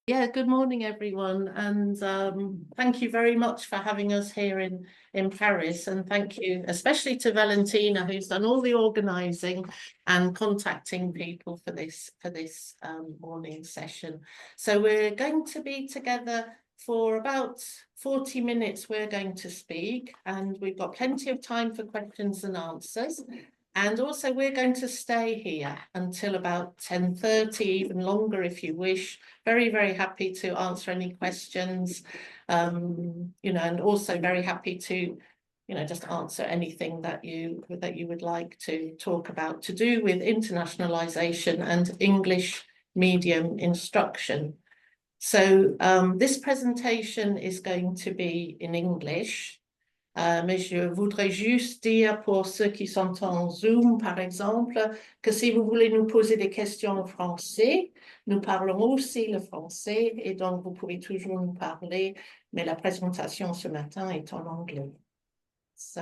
Yeah, good morning, everyone, and thank you very much for having us here in Paris, and thank you especially to Valentina, who's done all the organising and contacting people for this morning session. So we're going to be together for about 40 minutes. We're going to speak, and we've got plenty of time for questions and answers. And also we're going to stay here until about 10:30, even longer if you wish. Very, very happy to answer any questions, and also very happy to, just answer anything that you would like to talk about to do with internationalization and English medium instruction. So this presentation is going to be in English. Mais je voudrais juste dire pour ceux qui sont en Zoom, par exemple, que si vous voulez nous poser des questions en français, nous parlons aussi le français et donc vous pouvez toujours nous parler, mais la présentation ce matin est en anglais. So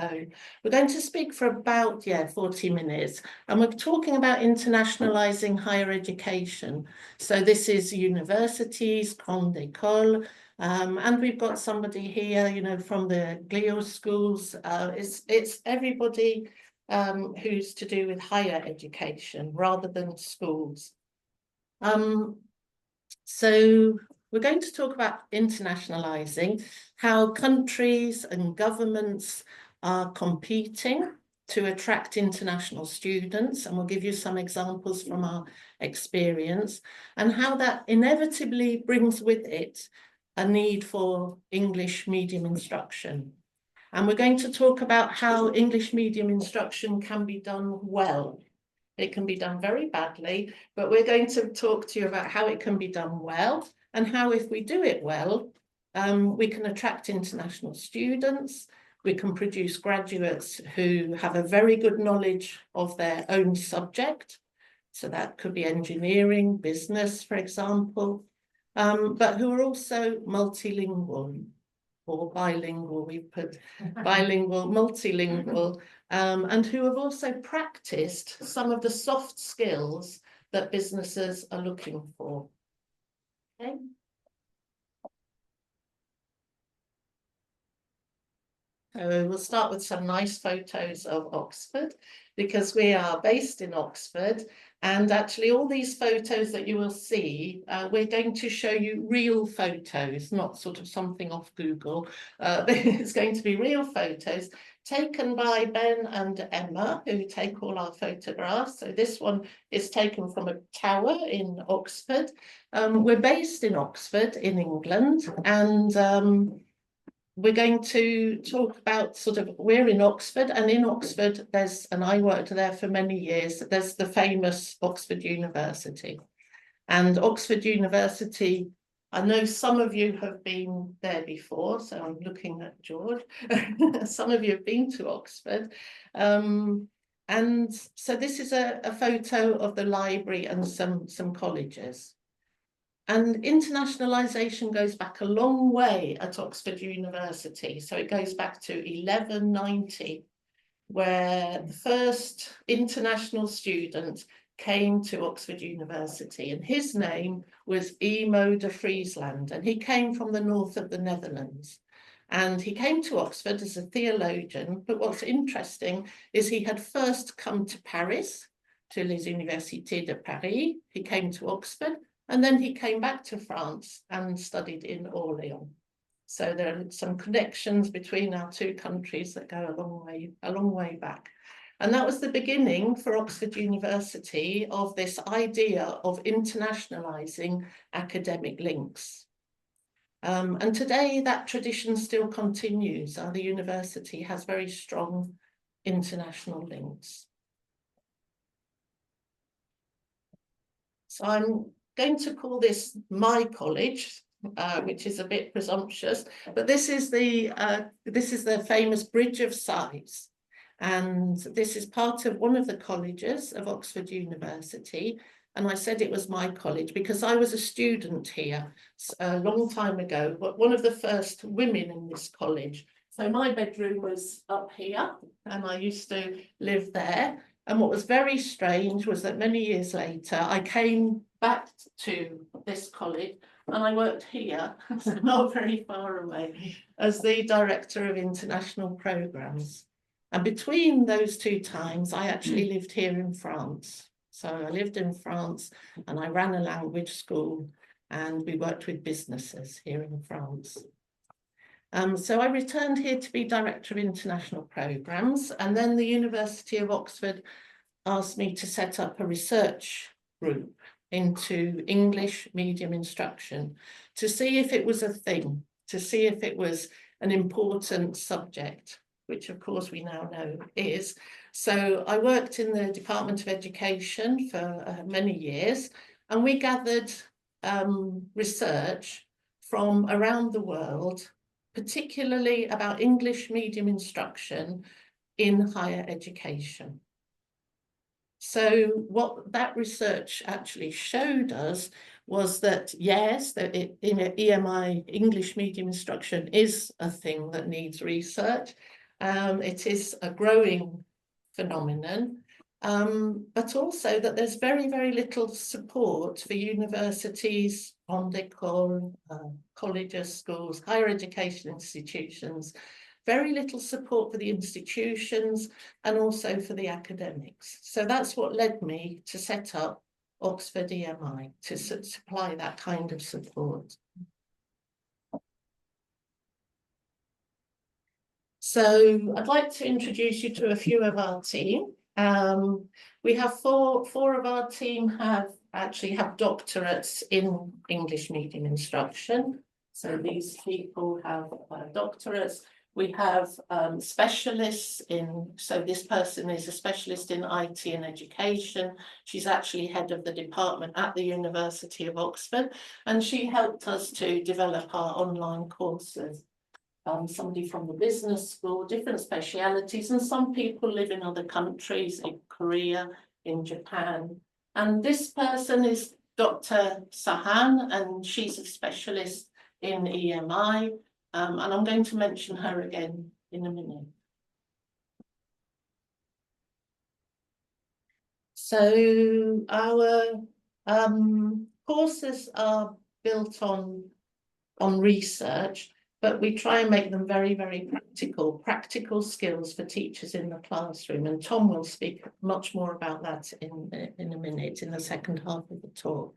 we're going to speak for about 40 minutes, and we're talking about internationalizing higher education. So this is universities, grande école, and we've got somebody here, from the GLIO schools. It's everybody who's to do with higher education rather than schools. So we're going to talk about internationalizing, how countries and governments are competing to attract international students, and we'll give you some examples from our experience, and how that inevitably brings with it a need for English medium instruction. And we're going to talk about how English medium instruction can be done well. It can be done very badly, but we're going to talk to you about how it can be done well, and how if we do it well, we can attract international students, we can produce graduates who have a very good knowledge of their own subject. So that could be engineering, business, for example, but who are also multilingual or bilingual. We put bilingual, multilingual, and who have also practiced some of the soft skills that businesses are looking for. Okay. So we'll start with some nice photos of Oxford, because we are based in Oxford, and actually all these photos that you will see, we're going to show you real photos, not sort of something off Google. It's going to be real photos taken by Ben and Emma, who take all our photographs. So this one is taken from a tower in Oxford. We're based in Oxford in England, and we're going to talk about we're in Oxford, and in Oxford and I worked there for many years, there's the famous Oxford University. And Oxford University, I know some of you have been there before, so I'm looking at George. Some of you have been to Oxford. And so this is a photo of the library and some colleges. And internationalization goes back a long way at Oxford University. So it goes back to 1190, where the first international student came to Oxford University, and his name was Emo de Friesland, and he came from the north of the Netherlands. And he came to Oxford as a theologian, but what's interesting is he had first come to Paris, to les Universités de Paris. He came to Oxford, and then he came back to France and studied in Orléans. So there are some connections between our two countries that go a long way back. And that was the beginning for Oxford University of this idea of internationalizing academic links. And today that tradition still continues. The university has very strong international links. So I'm going to call this my college, which is a bit presumptuous, but this is the famous Bridge of Sighs, and this is part of one of the colleges of Oxford University. And I said it was my college because I was a student here a long time ago, but one of the first women in this college. So my bedroom was up here, and I used to live there. And what was very strange was that many years later, I came back to this college and I worked here, so not very far away, as the Director of International Programmes. And between those two times, I actually lived here in France. So I lived in France and I ran a language school and we worked with businesses here in France. So I returned here to be Director of International Programmes, and then the University of Oxford asked me to set up a research group into English medium instruction to see if it was a thing, to see if it was an important subject, which of course we now know is. So I worked in the Department of Education for many years, and we gathered research from around the world, particularly about English medium instruction in higher education. So what that research actually showed us was that, yes, that in EMI, English medium instruction is a thing that needs research. It is a growing phenomenon, but also that there's very, very little support for universities, grande école, colleges, schools, higher education institutions, very little support for the institutions and also for the academics. So that's what led me to set up Oxford EMI, to supply that kind of support. So I'd like to introduce you to a few of our team. We have four of our team actually have doctorates in English medium instruction. So these people have doctorates. We have specialists in, so this person is a specialist in IT and education. She's actually head of the department at the University of Oxford, and she helped us to develop our online courses. Somebody from the business school, different specialities, and some people live in other countries, in Korea, in Japan. And this person is Dr. Sahan, and she's a specialist in EMI, and I'm going to mention her again in a minute. So our courses are built on research, but we try and make them very, very practical skills for teachers in the classroom. And Tom will speak much more about that in a minute, in the second half of the talk.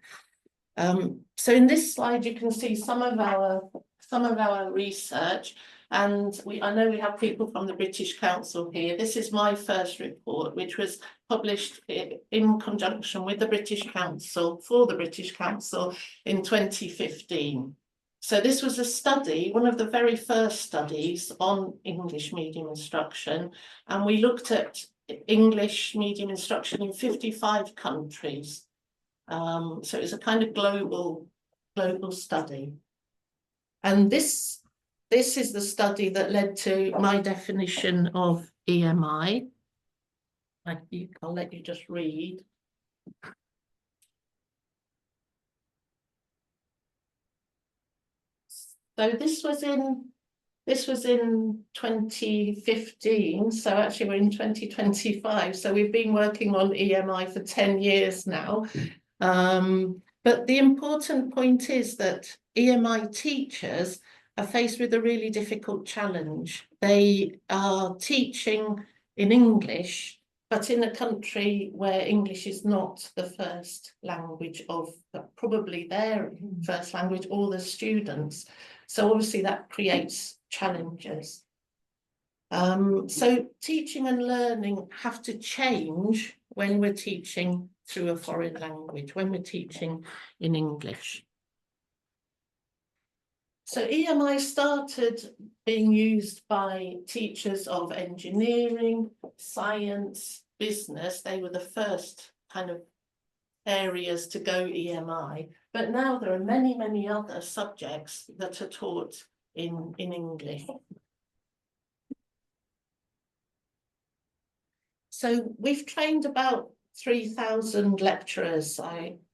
So in this slide, you can see some of our research, and I know we have people from the British Council here. This is my first report, which was published in conjunction with the British Council, for the British Council in 2015. So this was a study, one of the very first studies on English medium instruction, and we looked at English medium instruction in 55 countries. So it's a kind of global study. And this is the study that led to my definition of EMI. I'll let you just read. So this was in 2015, so actually we're in 2025, so we've been working on EMI for 10 years now. But the important point is that EMI teachers are faced with a really difficult challenge. They are teaching in English, but in a country where English is not the first language of probably their first language or the students. So obviously that creates challenges. So teaching and learning have to change when we're teaching through a foreign language, when we're teaching in English. So EMI started being used by teachers of engineering, science, business. They were the first kind of areas to go EMI, but now there are many, many other subjects that are taught in English. So we've trained about 3,000 lecturers,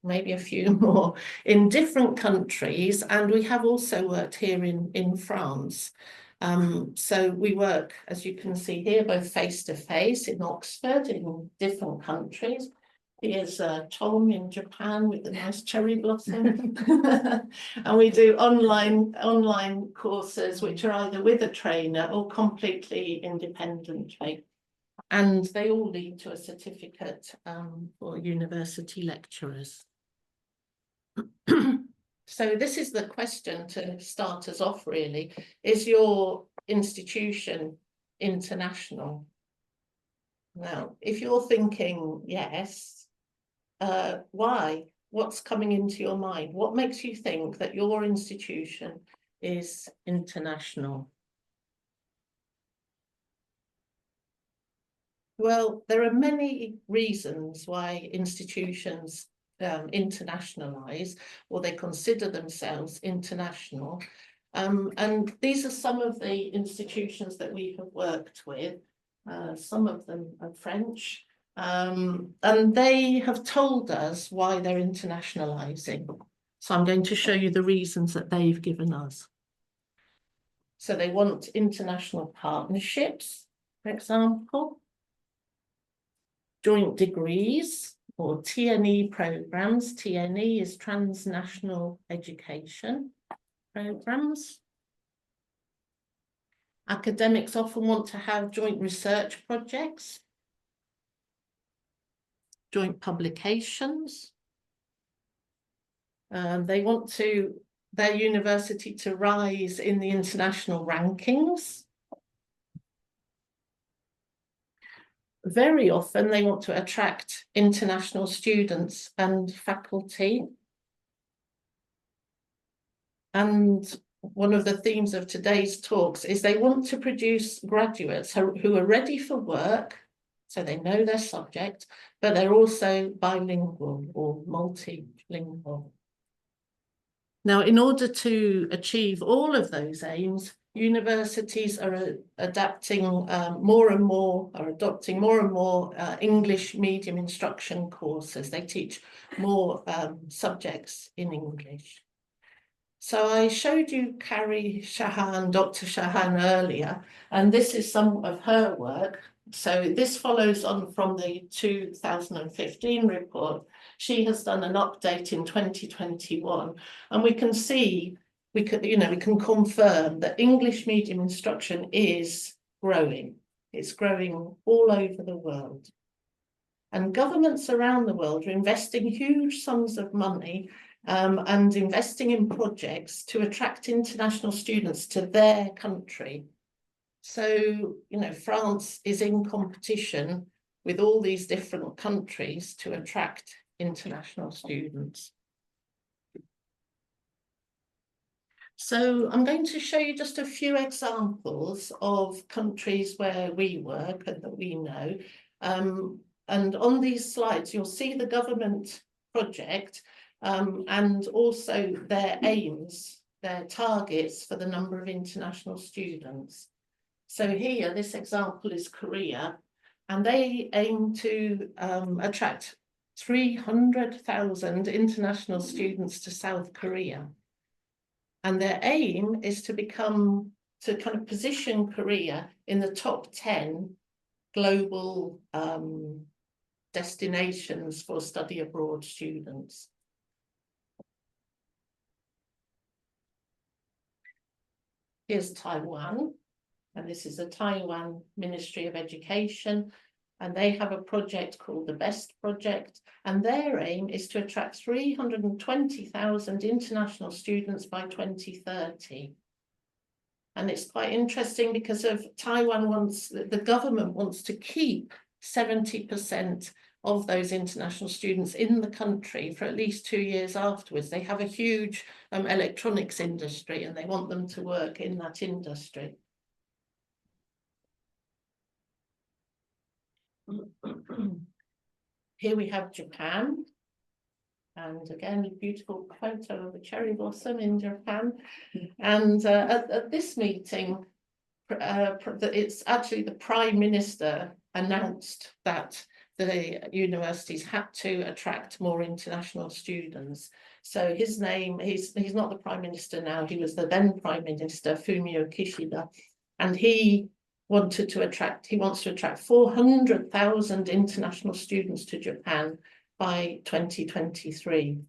maybe a few more, in different countries, and we have also worked here in France. So we work, as you can see here, both face-to-face in Oxford, in different countries. Here's Tom in Japan with the nice cherry blossom. And we do online courses, which are either with a trainer or completely independently. And they all lead to a certificate for university lecturers. So this is the question to start us off, really. Is your institution international? Now, if you're thinking yes, why? What's coming into your mind? What makes you think that your institution is international? Well, there are many reasons why institutions internationalize, or they consider themselves international. And these are some of the institutions that we have worked with. Some of them are French, and they have told us why they're internationalizing. So I'm going to show you the reasons that they've given us. So they want international partnerships, for example, joint degrees, or TNE programs. TNE is transnational education programs. Academics often want to have joint research projects, joint publications. They want their university to rise in the international rankings. Very often they want to attract international students and faculty. And one of the themes of today's talks is they want to produce graduates who are ready for work, so they know their subject, but they're also bilingual or multilingual. Now, in order to achieve all of those aims, universities are adopting more and more English medium instruction courses. They teach more subjects in English. So I showed you Carrie Shahan, Dr. Shahan earlier, and this is some of her work. So this follows on from the 2015 report. She has done an update in 2021, and we can see, we can confirm that English medium instruction is growing. It's growing all over the world. And governments around the world are investing huge sums of money and investing in projects to attract international students to their country. So, France is in competition with all these different countries to attract international students. So I'm going to show you just a few examples of countries where we work and that we know. And on these slides, you'll see the government project and also their aims, their targets for the number of international students. So here, this example is Korea, and they aim to attract 300,000 international students to South Korea. And their aim is to kind of position Korea in the top 10 global destinations for study abroad students. Here's Taiwan, and this is the Taiwan Ministry of Education, and they have a project called the BEST Project, and their aim is to attract 320,000 international students by 2030. And it's quite interesting because the government wants to keep 70% of those international students in the country for at least 2 years afterwards. They have a huge electronics industry, and they want them to work in that industry. Here we have Japan, and again a beautiful photo of a cherry blossom in Japan. And at this meeting, it's actually the Prime Minister announced that the universities had to attract more international students. So his name, he's not the Prime Minister now, he was the then Prime Minister, Fumio Kishida, and he wants to attract 400,000 international students to Japan by 2023.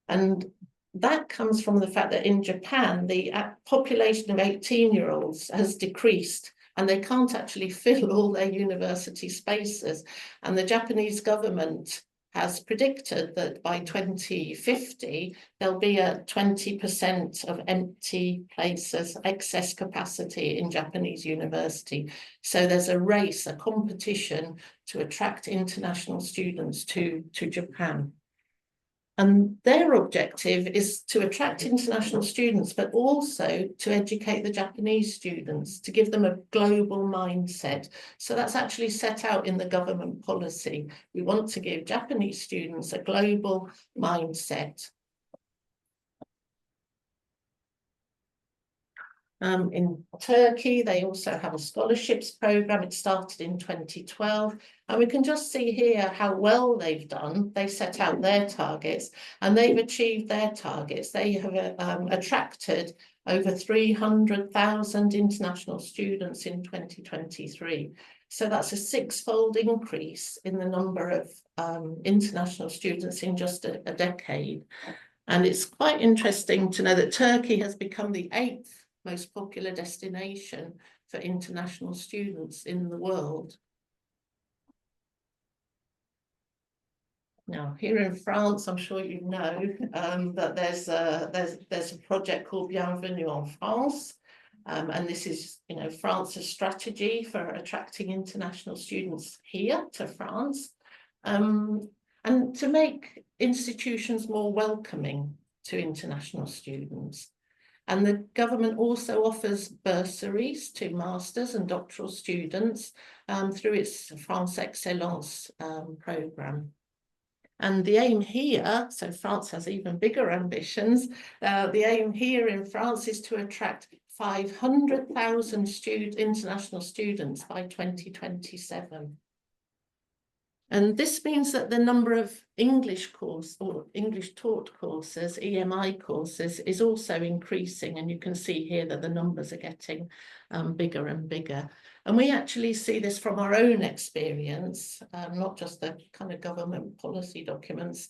And that comes from the fact that in Japan, the population of 18-year-olds has decreased, and they can't actually fill all their university spaces. And the Japanese government has predicted that by 2050, there'll be a 20% of empty places, excess capacity in Japanese university. So there's a race, a competition to attract international students to Japan. And their objective is to attract international students, but also to educate the Japanese students, to give them a global mindset. So that's actually set out in the government policy. We want to give Japanese students a global mindset. In Turkey, they also have a scholarships program. It started in 2012. And we can just see here how well they've done. They set out their targets and they've achieved their targets. They have attracted over 300,000 international students in 2023. So that's a six-fold increase in the number of international students in just a decade. And it's quite interesting to know that Turkey has become the 8th most popular destination for international students in the world. Now, here in France, I'm sure you know that there's a project called Bienvenue en France, and this is, you know, France's strategy for attracting international students here to France, and to make institutions more welcoming to international students. And the government also offers bursaries to masters and doctoral students through its France Excellence programme. And the aim here, so France has even bigger ambitions, the aim here in France is to attract 500,000 international students by 2027. And this means that the number of English course or English taught courses, EMI courses, is also increasing. And you can see here that the numbers are getting bigger and bigger. And we actually see this from our own experience, not just the kind of government policy documents.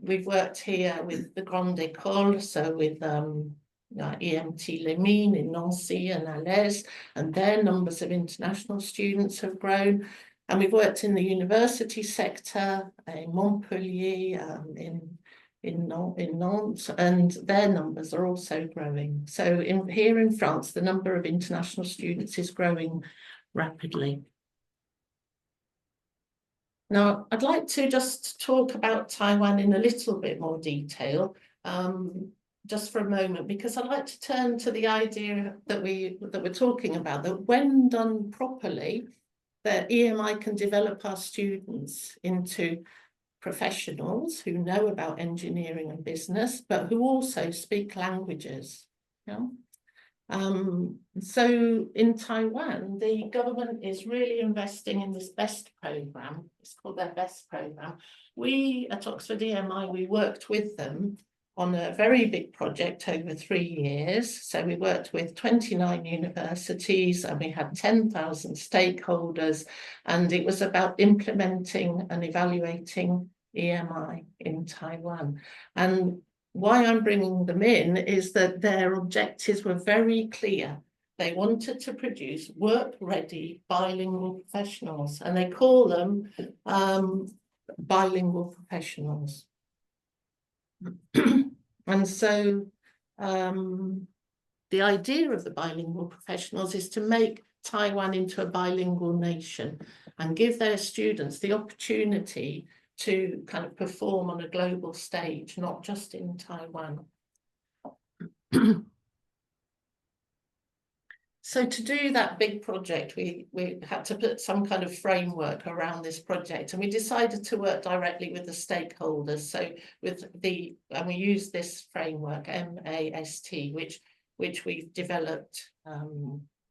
We've worked here with the Grande École, so with EMT Les Mines in Nancy and Alès, and their numbers of international students have grown. And we've worked in the university sector in Montpellier, in Nantes, and their numbers are also growing. So here in France, the number of international students is growing rapidly. Now, I'd like to just talk about Taiwan in a little bit more detail, just for a moment, because I'd like to turn to the idea that we're talking about, that when done properly, that EMI can develop our students into professionals who know about engineering and business, but who also speak languages. Yeah? So in Taiwan, the government is really investing in this BEST program. It's called their BEST program. We at Oxford EMI, we worked with them on a very big project over 3 years. So we worked with 29 universities and we had 10,000 stakeholders, and it was about implementing and evaluating EMI in Taiwan. And why I'm bringing them in is that their objectives were very clear. They wanted to produce work-ready bilingual professionals, and they call them bilingual professionals. And so the idea of the bilingual professionals is to make Taiwan into a bilingual nation and give their students the opportunity to kind of perform on a global stage, not just in Taiwan. So to do that big project, we had to put some kind of framework around this project, and we decided to work directly with the stakeholders. So and we use this framework, MAST, which we've developed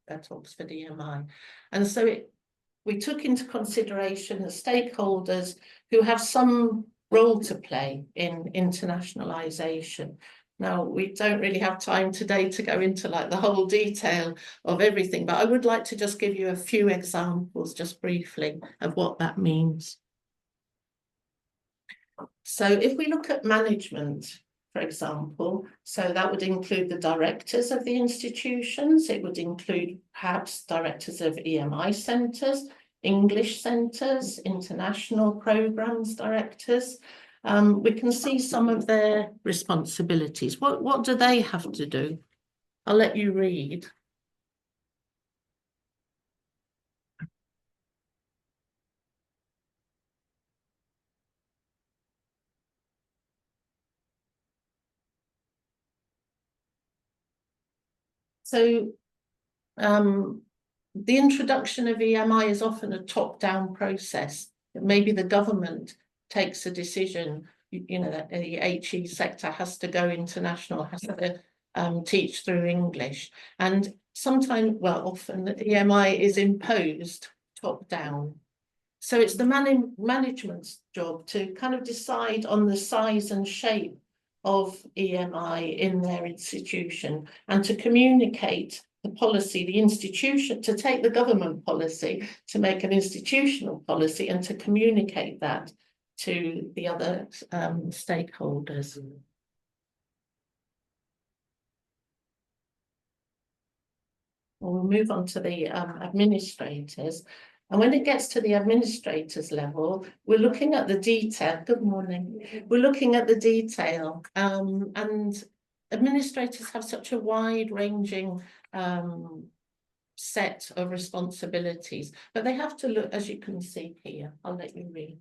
at Oxford EMI. And so we took into consideration the stakeholders who have some role to play in internationalisation. Now, we don't really have time today to go into like the whole detail of everything, but I would like to just give you a few examples just briefly of what that means. So if we look at management, for example, so that would include the directors of the institutions, it would include perhaps directors of EMI centres, English centres, international programmes directors. We can see some of their responsibilities. What do they have to do? I'll let you read. So the introduction of EMI is often a top-down process. Maybe the government takes a decision, you know, that the HE sector has to go international, has to teach through English. And sometimes, well, often the EMI is imposed top-down. So it's the management's job to kind of decide on the size and shape of EMI in their institution and to communicate the policy, the institution, to take the government policy, to make an institutional policy and to communicate that to the other stakeholders. We'll move on to the administrators. And when it gets to the administrators level, we're looking at the detail. Good morning. We're looking at the detail, and administrators have such a wide-ranging set of responsibilities, but they have to look, as you can see here. I'll let you read.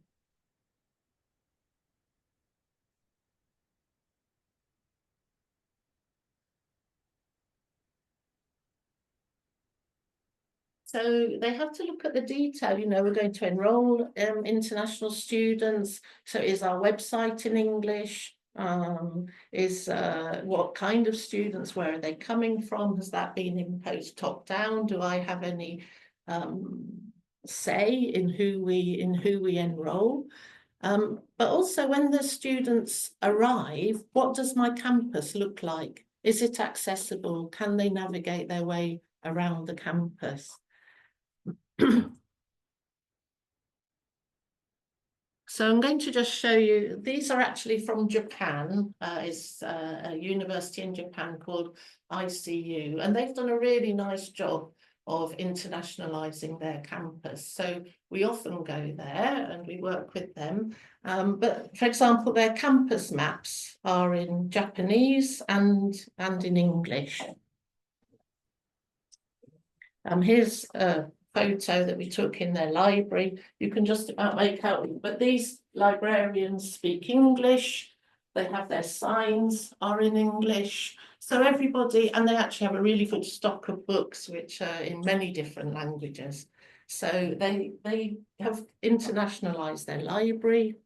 So they have to look at the detail, you know, we're going to enroll international students. So is our website in English? Is what kind of students, where are they coming from? Has that been imposed top down? Do I have any say in who we enroll? But also when the students arrive, what does my campus look like? Is it accessible? Can they navigate their way around the campus? So I'm going to just show you, these are actually from Japan. It's a university in Japan called ICU, and they've done a really nice job of internationalizing their campus. So we often go there and we work with them. But for example, their campus maps are in Japanese and in English. Here's a photo that we took in their library. You can just about make out, but these librarians speak English. They have their signs are in English. So everybody, and they actually have a really good stock of books, which are in many different languages. So they have internationalized their library.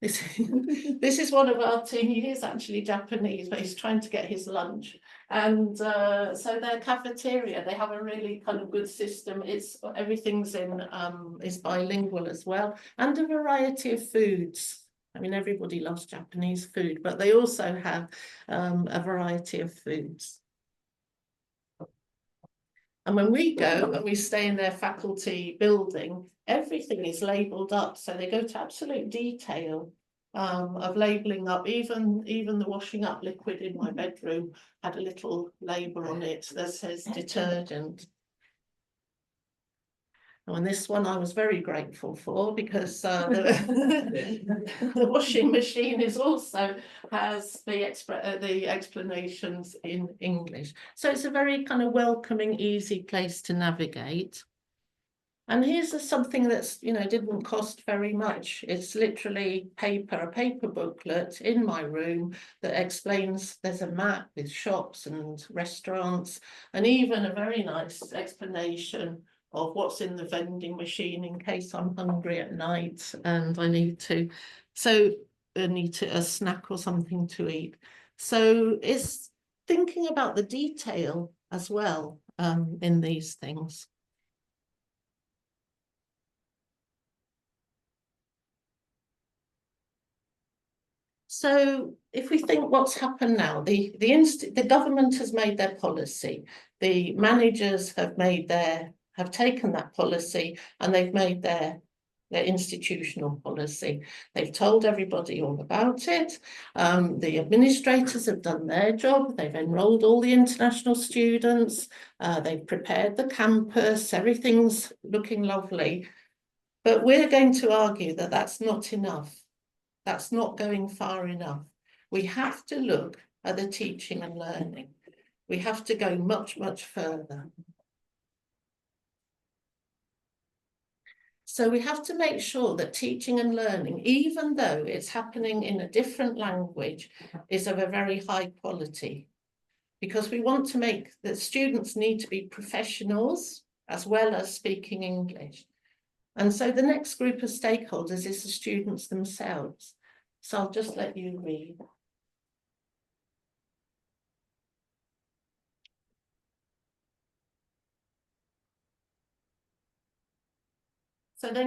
This is one of our team. He is actually Japanese, but he's trying to get his lunch. And so their cafeteria, they have a really kind of good system. It's everything's in is bilingual as well, and a variety of foods. I mean, everybody loves Japanese food, but they also have a variety of foods. And when we go and we stay in their faculty building, everything is labelled up. So they go to absolute detail of labelling up. Even the washing up liquid in my bedroom had a little label on it that says detergent. And this one I was very grateful for, because the washing machine is also has the explanations in English. So it's a very kind of welcoming, easy place to navigate. And here's something that's, you know, didn't cost very much. It's literally a paper booklet in my room that explains, there's a map with shops and restaurants, and even a very nice explanation of what's in the vending machine in case I'm hungry at night and I need a snack or something to eat. So it's thinking about the detail as well in these things. So if we think what's happened now, the government has made their policy, the managers have taken that policy and they've made their their institutional policy. They've told everybody all about it. The administrators have done their job. They've enrolled all the international students. They've prepared the campus. Everything's looking lovely. But we're going to argue that that's not enough. That's not going far enough. We have to look at the teaching and learning. We have to go much, much further. So we have to make sure that teaching and learning, even though it's happening in a different language, is of a very high quality. Because we want to make that students need to be professionals as well as speaking English. And so the next group of stakeholders is the students themselves. So I'll just let you read. So they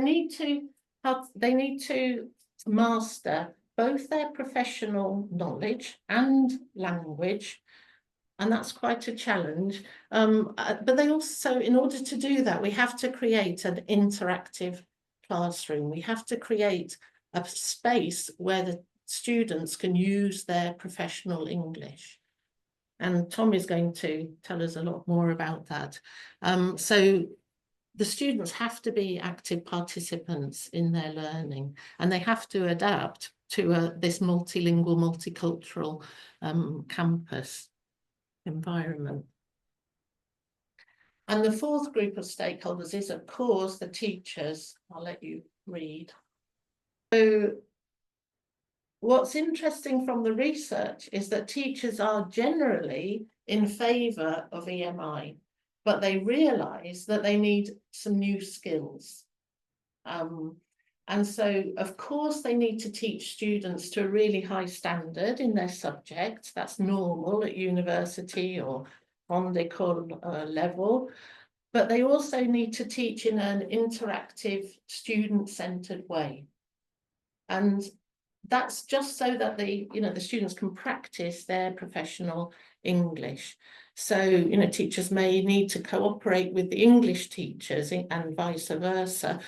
need to master both their professional knowledge and language, and that's quite a challenge. But they also, in order to do that, we have to create an interactive classroom. We have to create a space where the students can use their professional English. And Tom is going to tell us a lot more about that. So the students have to be active participants in their learning, and they have to adapt to this multilingual, multicultural campus environment. And the fourth group of stakeholders is, of course, the teachers. I'll let you read. So what's interesting from the research is that teachers are generally in favour of EMI, but they realise that they need some new skills. And so, of course, they need to teach students to a really high standard in their subject. That's normal at university or on the level. But they also need to teach in an interactive, student-centred way. And that's just so that the students can practice their professional English. So, teachers may need to cooperate with the English teachers and vice versa.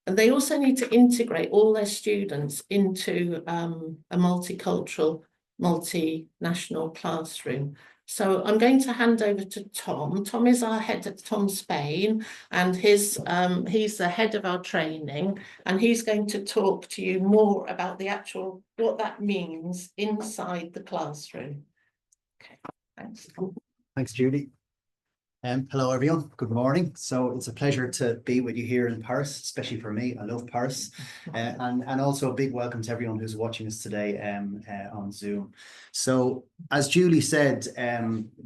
And they also need to integrate all their students into a multicultural, multinational classroom. So I'm going to hand over to Tom. Tom is our head at Tom Spain, and he's the head of our training, and he's going to talk to you more about the actual, what that means inside the classroom. Okay, thanks. Thanks, Judy. Hello, everyone. Good morning. So it's a pleasure to be with you here in Paris, especially for me. I love Paris. And also a big welcome to everyone who's watching us today on Zoom. So as Julie said,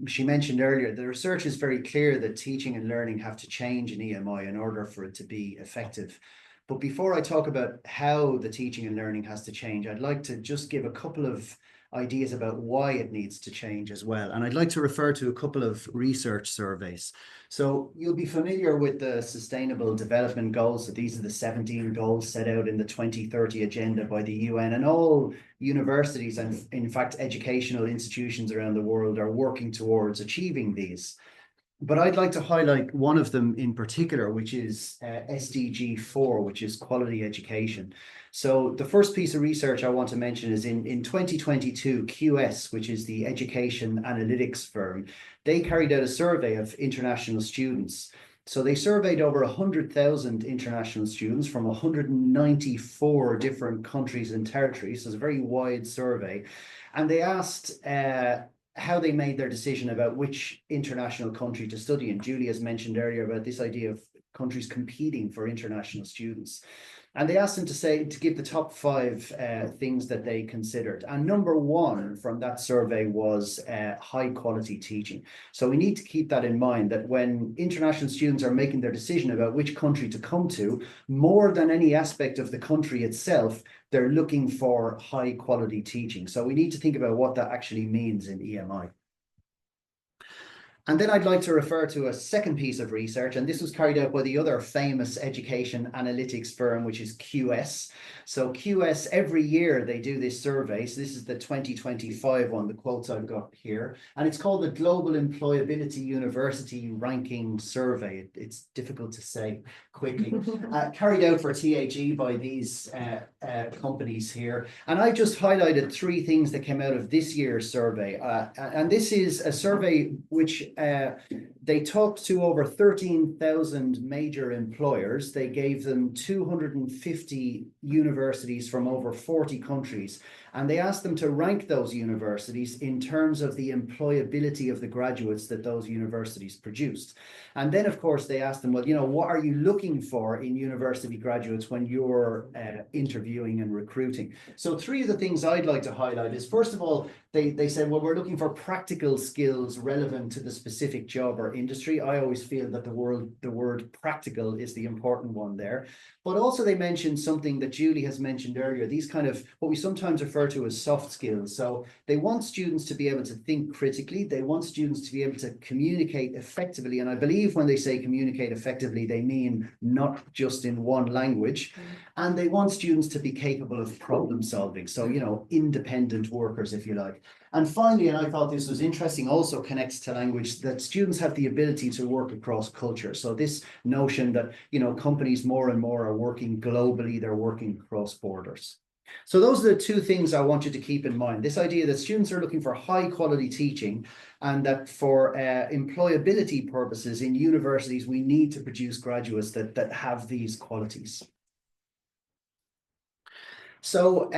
she mentioned earlier, the research is very clear that teaching and learning have to change in EMI in order for it to be effective. But before I talk about how the teaching and learning has to change, I'd like to just give a couple of ideas about why it needs to change as well. And I'd like to refer to a couple of research surveys. So you'll be familiar with the Sustainable Development Goals. So these are the 17 goals set out in the 2030 agenda by the UN, and all universities and in fact educational institutions around the world are working towards achieving these. But I'd like to highlight one of them in particular, which is SDG 4, which is quality education. So the first piece of research I want to mention is in 2022, QS, which is the education analytics firm, they carried out a survey of international students. So they surveyed over 100,000 international students from 194 different countries and territories. So it's a very wide survey. And they asked how they made their decision about which international country to study. And Julie has mentioned earlier about this idea of countries competing for international students. And they asked them to give the top 5 things that they considered. And number 1 from that survey was high quality teaching. So we need to keep that in mind, that when international students are making their decision about which country to come to, more than any aspect of the country itself, they're looking for high quality teaching. So we need to think about what that actually means in EMI. And then I'd like to refer to a second piece of research, and this was carried out by the other famous education analytics firm, which is QS. So QS, every year they do this survey. So this is the 2025 one, the quotes I've got here. And it's called the Global Employability University Ranking Survey. It's difficult to say quickly. Carried out for THE by these companies here. And I just highlighted three things that came out of this year's survey. And this is a survey which they talked to over 13,000 major employers. They gave them 250 universities from over 40 countries. And they asked them to rank those universities in terms of the employability of the graduates that those universities produced. And then, of course, they asked them, well, you know, what are you looking for in university graduates when you're interviewing and recruiting? So three of the things I'd like to highlight is, first of all, they said, well, we're looking for practical skills relevant to the specific job or industry. I always feel that the word practical is the important one there. But also they mentioned something that Julie has mentioned earlier, these kind of what we sometimes refer to as soft skills. So they want students to be able to think critically. They want students to be able to communicate effectively. And I believe when they say communicate effectively, they mean not just in one language. And they want students to be capable of problem solving. So, you know, independent workers, if you like. And finally, and I thought this was interesting, also connects to language, that students have the ability to work across culture. So this notion that, you know, companies more and more are working globally, they're working across borders. So those are the two things I want you to keep in mind. This idea that students are looking for high quality teaching, and that for employability purposes in universities, we need to produce graduates that have these qualities. So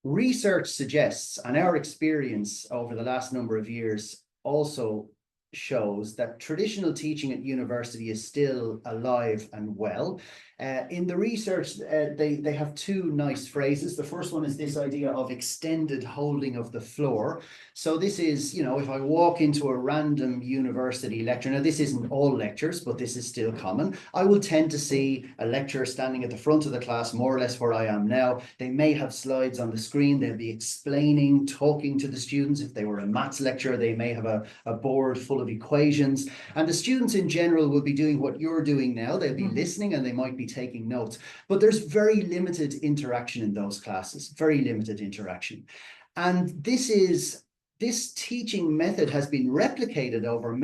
research suggests, and our experience over the last number of years also shows, that traditional teaching at university is still alive and well. In the research, they have two nice phrases. The first one is this idea of extended holding of the floor. So this is, you know, if I walk into a random university lecture, now this isn't all lectures, but this is still common, I will tend to see a lecturer standing at the front of the class, more or less where I am now. They may have slides on the screen. They'll be explaining, talking to the students. If they were a maths lecturer, they may have a board full of equations. And the students in general will be doing what you're doing now. They'll be listening and they might be taking notes. But there's very limited interaction in those classes, very limited interaction. And this teaching method has been replicated over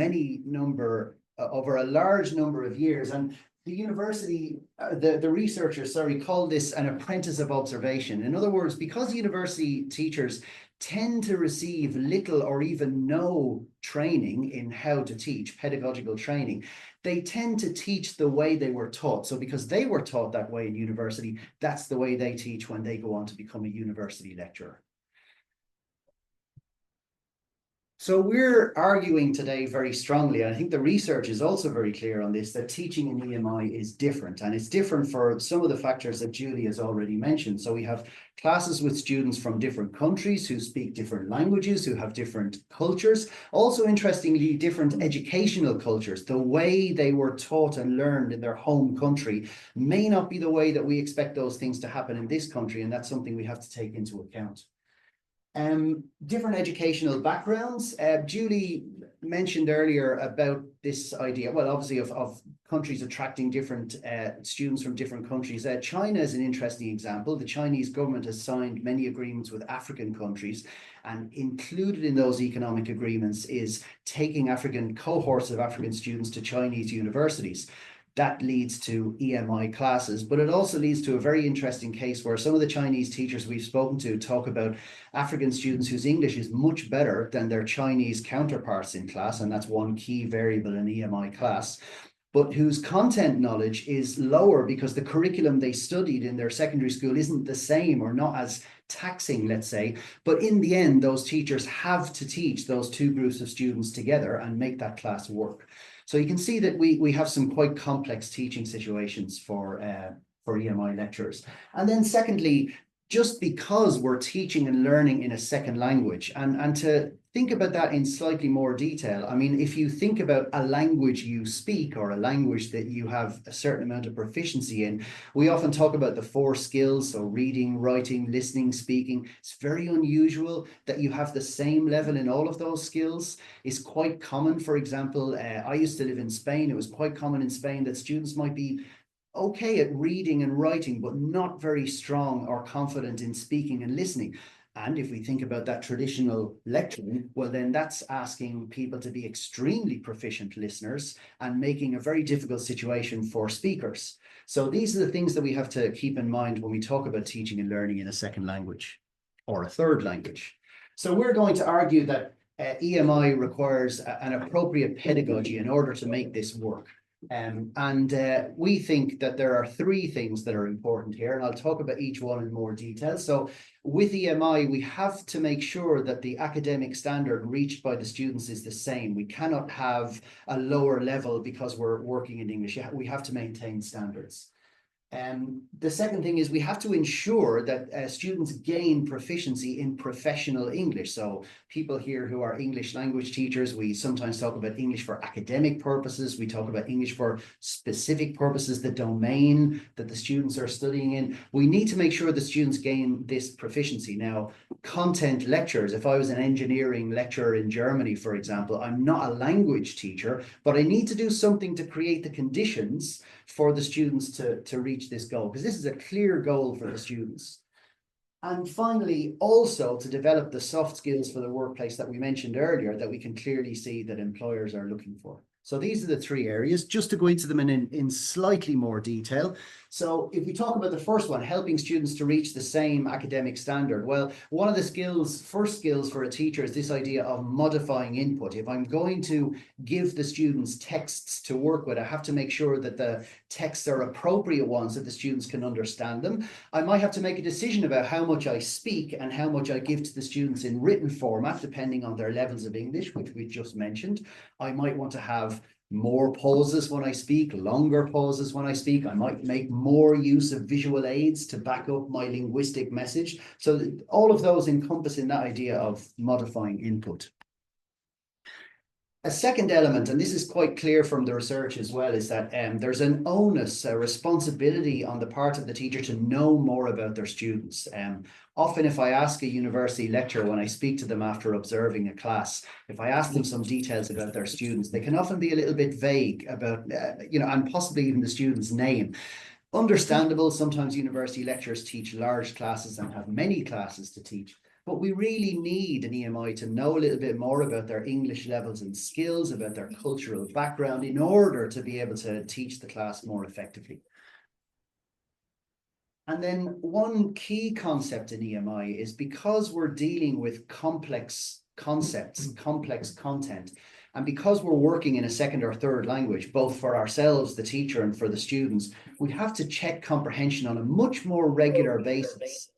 over a large number of years. And the university, the researchers, call this an apprentice of observation. In other words, because university teachers tend to receive little or even no training in how to teach, pedagogical training, they tend to teach the way they were taught. So because they were taught that way in university, that's the way they teach when they go on to become a university lecturer. So we're arguing today very strongly, and I think the research is also very clear on this, that teaching in EMI is different, and it's different for some of the factors that Julie has already mentioned. So we have classes with students from different countries who speak different languages, who have different cultures, also interestingly different educational cultures. The way they were taught and learned in their home country may not be the way that we expect those things to happen in this country, and that's something we have to take into account. Different educational backgrounds. Julie mentioned earlier about this idea, well, obviously of countries attracting different students from different countries. China is an interesting example. The Chinese government has signed many agreements with African countries, and included in those economic agreements is taking cohorts of African students to Chinese universities. That leads to EMI classes, but it also leads to a very interesting case where some of the Chinese teachers we've spoken to talk about African students whose English is much better than their Chinese counterparts in class, and that's one key variable in EMI class, but whose content knowledge is lower because the curriculum they studied in their secondary school isn't the same or not as taxing, let's say. But in the end, those teachers have to teach those two groups of students together and make that class work. So you can see that we have some quite complex teaching situations for EMI lecturers. And then secondly, just because we're teaching and learning in a second language, and to think about that in slightly more detail. I mean, if you think about a language you speak or a language that you have a certain amount of proficiency in, we often talk about the 4 skills, so reading, writing, listening, speaking. It's very unusual that you have the same level in all of those skills. It's quite common. For example, I used to live in Spain. It was quite common in Spain that students might be okay at reading and writing, but not very strong or confident in speaking and listening. And if we think about that traditional lecturing, well, then that's asking people to be extremely proficient listeners and making a very difficult situation for speakers. So these are the things that we have to keep in mind when we talk about teaching and learning in a second language or a third language. So we're going to argue that EMI requires an appropriate pedagogy in order to make this work. We think that there are 3 things that are important here, and I'll talk about each one in more detail. So with EMI, we have to make sure that the academic standard reached by the students is the same. We cannot have a lower level because we're working in English. We have to maintain standards. The second thing is we have to ensure that students gain proficiency in professional English. So people here who are English language teachers, we sometimes talk about English for academic purposes. We talk about English for specific purposes, the domain that the students are studying in. We need to make sure the students gain this proficiency. Now, content lectures, if I was an engineering lecturer in Germany, for example, I'm not a language teacher, but I need to do something to create the conditions for the students to reach this goal, because this is a clear goal for the students. And finally, also to develop the soft skills for the workplace that we mentioned earlier, that we can clearly see that employers are looking for. So these are the 3 areas, just to go into them in slightly more detail. So if we talk about the first one, helping students to reach the same academic standard, well, one of the first skills for a teacher is this idea of modifying input. If I'm going to give the students texts to work with, I have to make sure that the texts are appropriate ones that the students can understand them. I might have to make a decision about how much I speak and how much I give to the students in written format, depending on their levels of English, which we just mentioned. I might want to have more pauses when I speak, longer pauses when I speak. I might make more use of visual aids to back up my linguistic message. So all of those encompass in that idea of modifying input. A second element, and this is quite clear from the research as well, is that there's an onus, a responsibility on the part of the teacher to know more about their students. Often if I ask a university lecturer, when I speak to them after observing a class, if I ask them some details about their students, they can often be a little bit vague about, and possibly even the student's name. Understandable, sometimes university lecturers teach large classes and have many classes to teach. But we really need an EMI to know a little bit more about their English levels and skills, about their cultural background, in order to be able to teach the class more effectively. And then one key concept in EMI is, because we're dealing with complex concepts, complex content, and because we're working in a second or third language, both for ourselves, the teacher, and for the students, we have to check comprehension on a much more regular basis.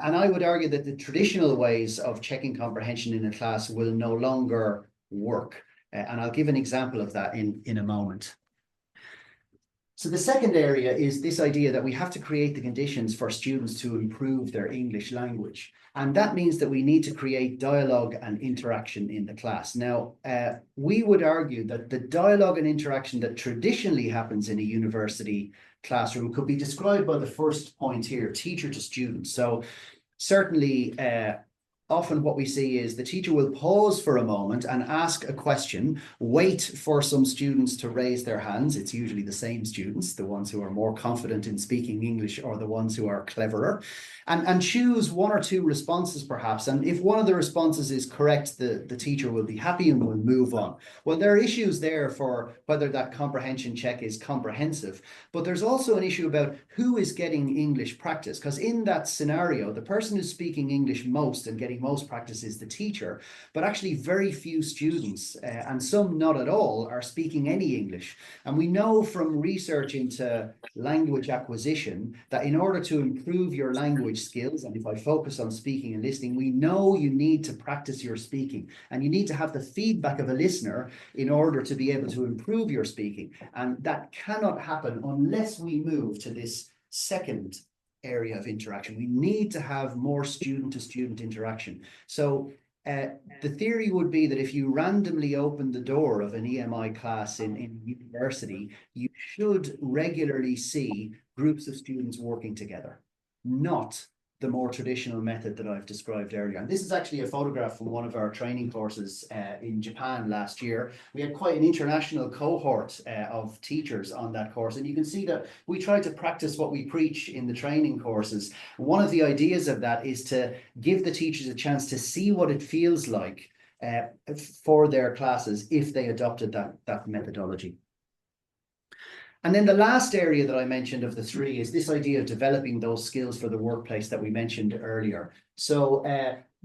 And I would argue that the traditional ways of checking comprehension in a class will no longer work. And I'll give an example of that in a moment. So the second area is this idea that we have to create the conditions for students to improve their English language. And that means that we need to create dialogue and interaction in the class. Now, we would argue that the dialogue and interaction that traditionally happens in a university classroom could be described by the first point here, teacher to student. So certainly, often what we see is the teacher will pause for a moment and ask a question, wait for some students to raise their hands. It's usually the same students, the ones who are more confident in speaking English or the ones who are cleverer, and choose 1 or 2 responses perhaps. And if one of the responses is correct, the teacher will be happy and will move on. Well, there are issues there for whether that comprehension check is comprehensive, but there's also an issue about who is getting English practice, because in that scenario, the person who's speaking English most and getting most practice is the teacher, but actually very few students, and some not at all, are speaking any English. And we know from research into language acquisition that in order to improve your language skills, and if I focus on speaking and listening, we know you need to practice your speaking, and you need to have the feedback of a listener in order to be able to improve your speaking. And that cannot happen unless we move to this second area of interaction. We need to have more student-to-student interaction. So The theory would be that if you randomly open the door of an EMI class in university, you should regularly see groups of students working together, not the more traditional method that I've described earlier. And this is actually a photograph from one of our training courses in Japan last year. We had quite an international cohort of teachers on that course. And you can see that we try to practice what we preach in the training courses. One of the ideas of that is to give the teachers a chance to see what it feels like for their classes if they adopted that methodology. And then the last area that I mentioned of the three is this idea of developing those skills for the workplace that we mentioned earlier. So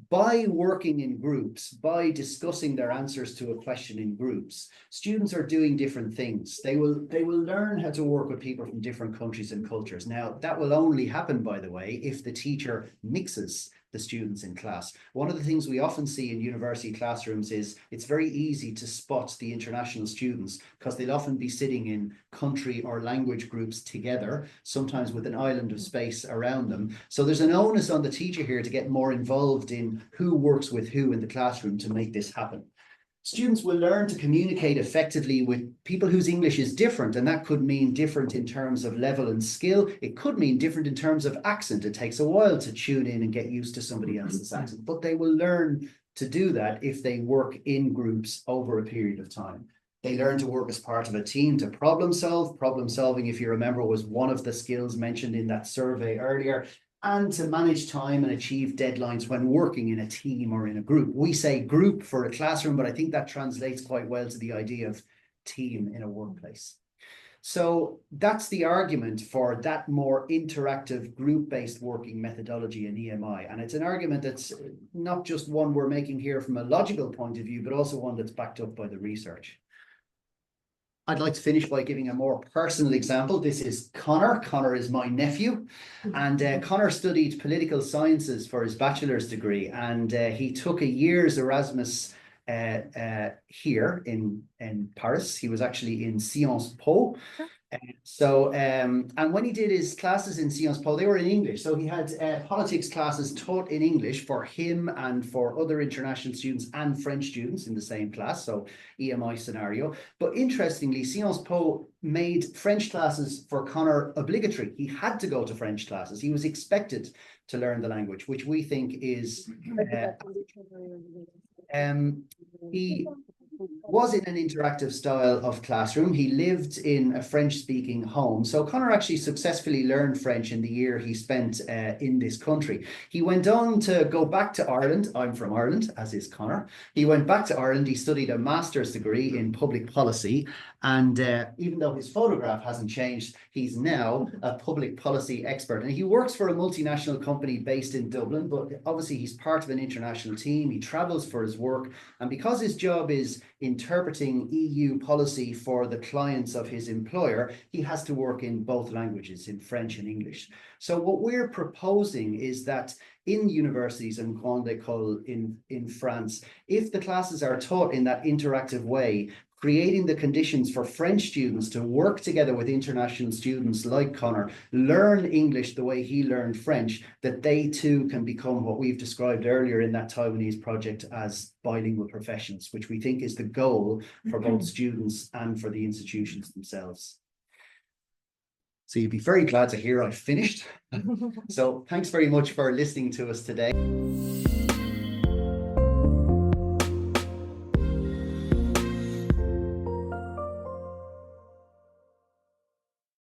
by working in groups, by discussing their answers to a question in groups, students are doing different things. They will learn how to work with people from different countries and cultures. Now, that will only happen, by the way, if the teacher mixes the students in class. One of the things we often see in university classrooms is it's very easy to spot the international students because they'll often be sitting in country or language groups together, sometimes with an island of space around them. So there's an onus on the teacher here to get more involved in who works with who in the classroom to make this happen. Students will learn to communicate effectively with people whose English is different, and that could mean different in terms of level and skill. It could mean different in terms of accent. It takes a while to tune in and get used to somebody else's accent, but they will learn to do that if they work in groups over a period of time. They learn to work as part of a team to problem solve. Problem solving, if you remember, was one of the skills mentioned in that survey earlier. And to manage time and achieve deadlines when working in a team or in a group. We say group for a classroom, but I think that translates quite well to the idea of team in a workplace. So that's the argument for that more interactive group-based working methodology in EMI. And it's an argument that's not just one we're making here from a logical point of view, but also one that's backed up by the research. I'd like to finish by giving a more personal example. This is Connor. Connor is my nephew, and Connor studied political sciences for his bachelor's degree, and he took a year's Erasmus here in Paris. He was actually in Sciences Po. And when he did his classes in Sciences Po, they were in English. So he had politics classes taught in English for him and for other international students and French students in the same class. So EMI scenario. But interestingly, Sciences Po made French classes for Connor obligatory. He had to go to French classes. He was expected to learn the language, which we think is he was in an interactive style of classroom. He lived in a French-speaking home. So Connor actually successfully learned French in the year he spent in this country. He went on to go back to Ireland. I'm from Ireland, as is Connor. He went back to Ireland. He studied a master's degree in public policy. And even though his photograph hasn't changed, he's now a public policy expert. And he works for a multinational company based in Dublin, but obviously he's part of an international team. He travels for his work. And because his job is interpreting EU policy for the clients of his employer, he has to work in both languages, in French and English. So what we're proposing is that in universities and Grande École in France, if the classes are taught in that interactive way, creating the conditions for French students to work together with international students like Connor, learn English the way he learned French, that they too can become what we've described earlier in that Taiwanese project as bilingual professionals, which we think is the goal for both students and for the institutions themselves. So you'd be very glad to hear I've finished. So thanks very much for listening to us today.